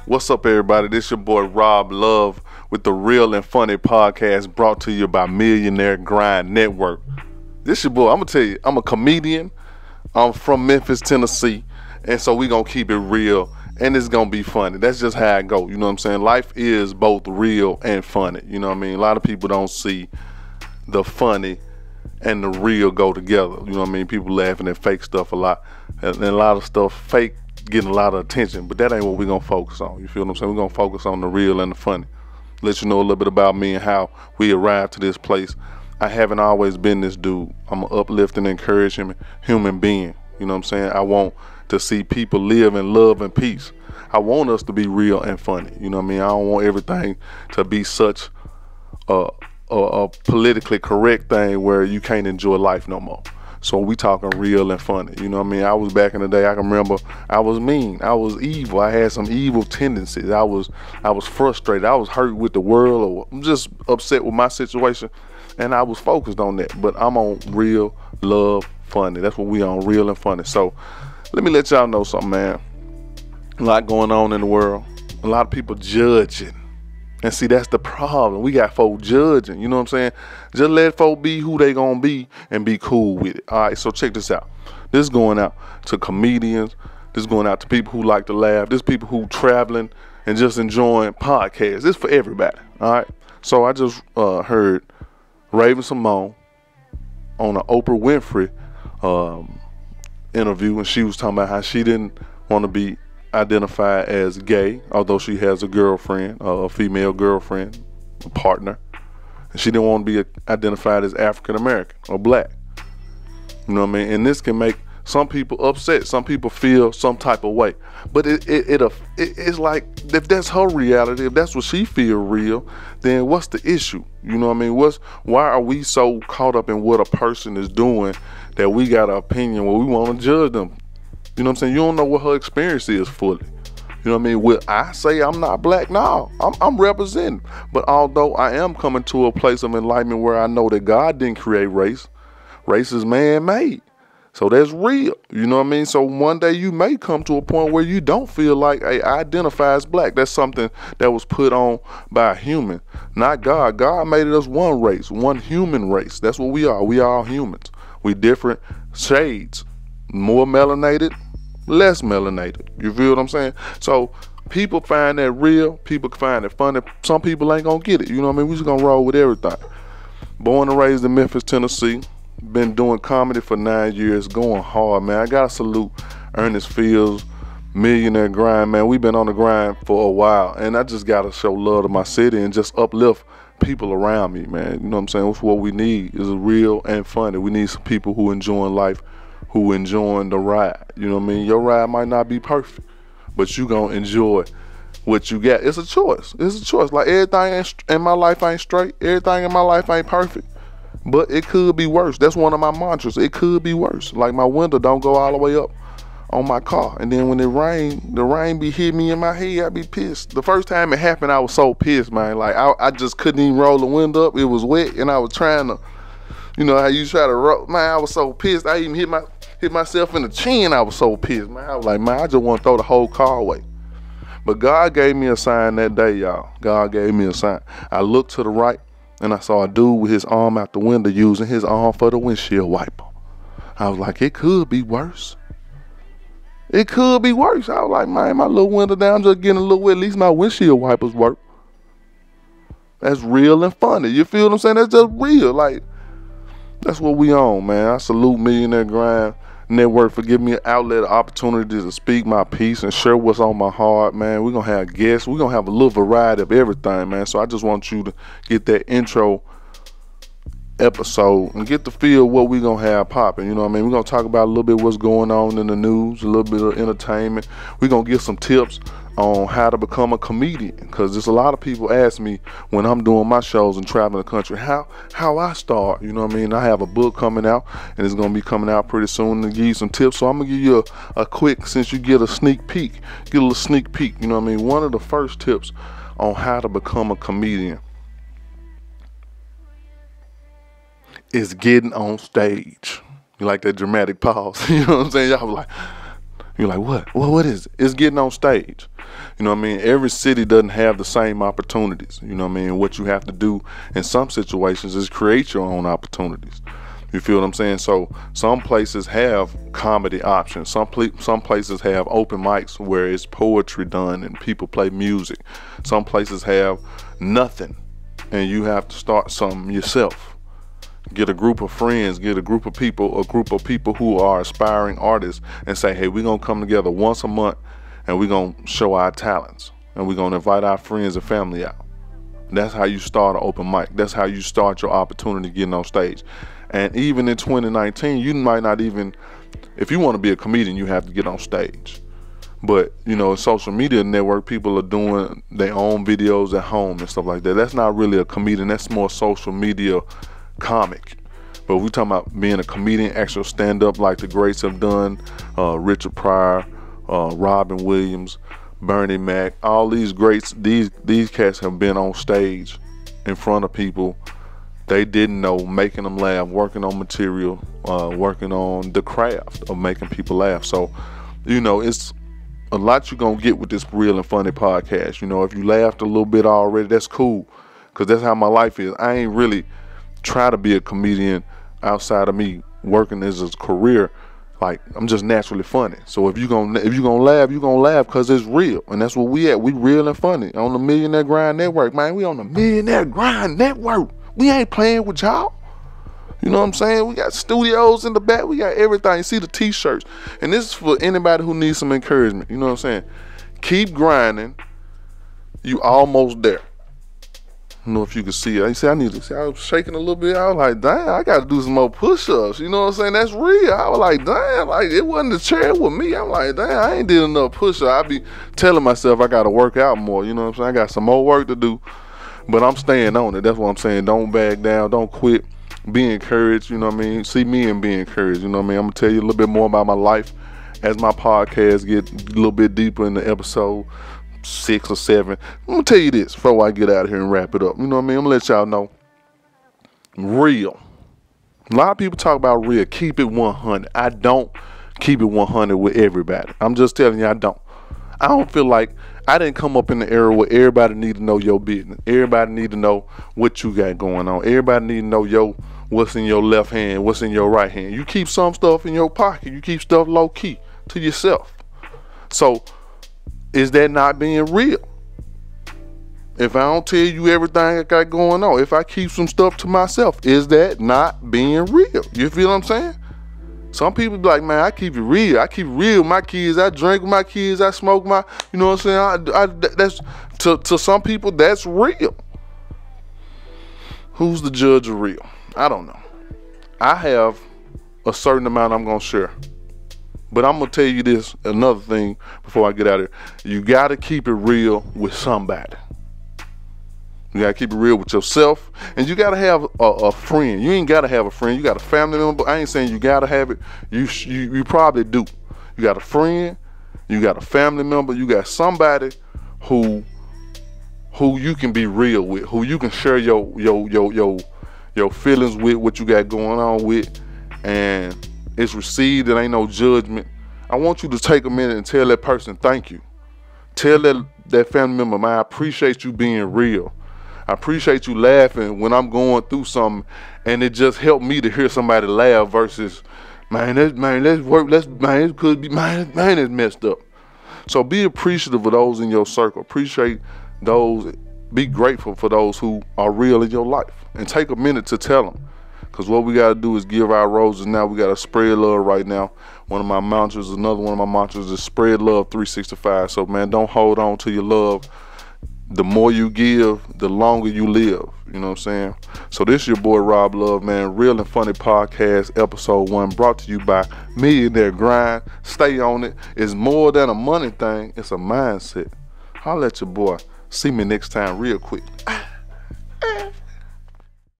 What's up, everybody? This your boy Rob Love with the Real and Funny podcast brought to you by Millionaire Grind Network. This your boy. I'm gonna tell you, I'm a comedian. I'm from Memphis, Tennessee, and so we gonna keep it real, and it's gonna be funny. That's just how I go. You know what I'm saying? Life is both real and funny. You know what I mean? A lot of people don't see the funny and the real go together. You know what I mean? People laughing at fake stuff a lot, and a lot of stuff fake getting a lot of attention, but that ain't what we're gonna focus on. You feel what I'm saying? We're gonna focus on the real and the funny. Let you know a little bit about me and how we arrived to this place. I haven't always been this dude. I'm an uplifting, encouraging human being. You know what I'm saying? I want to see people live in love and peace. I want us to be real and funny. You know what I mean? I don't want everything to be such a politically correct thing where you can't enjoy life no more. So we talking real and funny. You know what I mean? I was back in the day, I can remember I was mean, I was evil, I had some evil tendencies, I was frustrated, I was hurt with the world, or I'm just upset with my situation, and I was focused on that. But I'm on real, love, funny. That's what we on, real and funny. So let me let y'all know something, man. A lot going on in the world. A lot of people judging. And see, that's the problem. We got folk judging, you know what I'm saying? Just let folk be who they gonna be and be cool with it. All right, so check this out. This is going out to comedians. This is going out to people who like to laugh. This is people who traveling and just enjoying podcasts. This is for everybody, all right? So I just heard Raven Simone on an Oprah Winfrey interview, and she was talking about how she didn't want to be identified as gay, although she has a girlfriend, a female girlfriend, a partner, and she didn't want to be identified as African American or black. You know what I mean? And this can make some people upset. Some people feel some type of way, but it's like, if that's her reality, if that's what she feel real, then what's the issue? You know what I mean? Why are we so caught up in what a person is doing that we got an opinion where we want to judge them? You know what I'm saying? You don't know what her experience is fully. You know what I mean? Will I say I'm not black? No, I'm representing. But although I am coming to a place of enlightenment where I know that God didn't create race, race is man-made. So that's real. You know what I mean? So one day you may come to a point where you don't feel like, hey, I identify as black. That's something that was put on by a human, not God. God made us one race, one human race. That's what we are. We are all humans. We different shades, more melanated, less melanated. You feel what I'm saying? So people find that real, people find it funny. Some people ain't gonna get it. You know what I mean? We just gonna roll with everything. Born and raised in Memphis, Tennessee. Been doing comedy for 9 years, going hard, man. I gotta salute Ernest Millionaire Grind, man. We've been on the grind for a while, and I just gotta show love to my city and just uplift people around me, man. You know what I'm saying? That's what we need, is real and funny. We need some people who enjoying life, who enjoying the ride. You know what I mean? Your ride might not be perfect, but you gonna enjoy what you got. It's a choice. It's a choice. Like, everything in my life ain't straight. Everything in my life ain't perfect, but it could be worse. That's one of my mantras. It could be worse. Like, my window don't go all the way up on my car, and then when it rain, the rain be hitting me in my head, I be pissed. The first time it happened, I was so pissed, man. Like, I just couldn't even roll the window up. It was wet, and I was trying to, you know how you try to roll. Man, I was so pissed. I even hit myself in the chin. I was so pissed, man. I was like, man, I just want to throw the whole car away. But God gave me a sign that day, y'all. God gave me a sign. I looked to the right, and I saw a dude with his arm out the window using his arm for the windshield wiper. I was like, it could be worse. It could be worse. I was like, man, my little window down just getting a little wet. At least my windshield wipers work. That's real and funny. You feel what I'm saying? That's just real. Like, that's what we on, man. I salute Millionaire Grind Network for giving me an outlet, an opportunity to speak my piece and share what's on my heart, man. We're going to have guests. We're going to have a little variety of everything, man. So I just want you to get that intro episode and get the feel what we're going to have popping. You know what I mean? We're going to talk about a little bit what's going on in the news, a little bit of entertainment. We're going to give some tips on how to become a comedian, because there's a lot of people ask me when I'm doing my shows and traveling the country how I start. You know what I mean? I have a book coming out, and it's going to be coming out pretty soon to give you some tips. So I'm going to give you a quick, since you get a sneak peek, get a little sneak peek. You know what I mean? One of the first tips on how to become a comedian is getting on stage. You like that dramatic pause? You know what I'm saying? Y'all was like, You're like, what? Well, what is it? It's getting on stage. You know what I mean? Every city doesn't have the same opportunities. You know what I mean? What you have to do in some situations is create your own opportunities. You feel what I'm saying? So some places have comedy options. Some places have open mics where it's poetry done and people play music. Some places have nothing, and you have to start something yourself. Get a group of friends, get a group of people who are aspiring artists, and say, hey, we're going to come together once a month and we're going to show our talents, and we're going to invite our friends and family out. That's how you start an open mic. That's how you start your opportunity getting on stage. And even in 2019, you might not even, if you want to be a comedian, you have to get on stage. But, you know, social media network, people are doing their own videos at home and stuff like that. That's not really a comedian. That's more social media comic. But we're talking about being a comedian, actual stand-up like the greats have done, Richard Pryor, Robin Williams, Bernie Mac, all these greats, these cats have been on stage in front of people they didn't know, making them laugh, working on material, working on the craft of making people laugh. So, you know, it's a lot you're going to get with this Real and Funny podcast. You know, if you laughed a little bit already, that's cool, because that's how my life is. I ain't really try to be a comedian outside of me working as a career. Like, I'm just naturally funny. So if you're gonna laugh, you're gonna laugh because it's real. And that's what we at. We real and funny on the Millionaire Grind Network, man. We on the Millionaire Grind Network. We ain't playing with y'all. You know what I'm saying? We got studios in the back. We got everything. You see the t-shirts. And this is for anybody who needs some encouragement. You know what I'm saying? Keep grinding. You almost there. I don't know if you can see it. You see, I was shaking a little bit. I was like, damn, I got to do some more push-ups. You know what I'm saying? That's real. I was like, damn, like, it wasn't the chair with me. I'm like, damn, I ain't did enough push-ups. I be telling myself I got to work out more. You know what I'm saying? I got some more work to do, but I'm staying on it. That's what I'm saying. Don't back down. Don't quit. Be encouraged. You know what I mean? See me and be encouraged. You know what I mean? I'm going to tell you a little bit more about my life as my podcast get a little bit deeper in the episode 6 or 7. I'm gonna tell you this before I get out of here and wrap it up. You know what I mean? I'm gonna let y'all know. Real. A lot of people talk about real. Keep it 100. I don't keep it 100 with everybody. I'm just telling you, I don't. I don't feel like I didn't come up in the era where everybody need to know your business. Everybody need to know what you got going on. Everybody need to know what's in your left hand, what's in your right hand. You keep some stuff in your pocket. You keep stuff low key to yourself. So, is that not being real? If I don't tell you everything I got going on, if I keep some stuff to myself, is that not being real? You feel what I'm saying? Some people be like, man, I keep it real. I keep it real with my kids. I drink with my kids. I smoke my, you know what I'm saying? That's to some people, that's real. Who's the judge of real? I don't know. I have a certain amount I'm going to share. But I'm going to tell you this, another thing before I get out of here. You got to keep it real with somebody. You got to keep it real with yourself. And you got to have a friend. You ain't got to have a friend. You got a family member. I ain't saying you got to have it. You probably do. You got a friend. You got a family member. You got somebody who you can be real with, who you can share your feelings with, what you got going on with, and it's received. It ain't no judgment. I want you to take a minute and tell that person thank you. Tell that family member, man, I appreciate you being real. I appreciate you laughing when I'm going through something, and it just helped me to hear somebody laugh versus, let's work, it could be, it's messed up. So be appreciative of those in your circle. Appreciate those. Be grateful for those who are real in your life, and take a minute to tell them. Because what we got to do is give our roses now. We got to spread love right now. One of my mantras, another one of my mantras is spread love 365. So, man, don't hold on to your love. The more you give, the longer you live. You know what I'm saying? So this your boy Rob Love, man. Real and Funny Podcast, episode 1, brought to you by Millionaire Grind. Stay on it. It's more than a money thing. It's a mindset. Holla at your boy. See me next time real quick.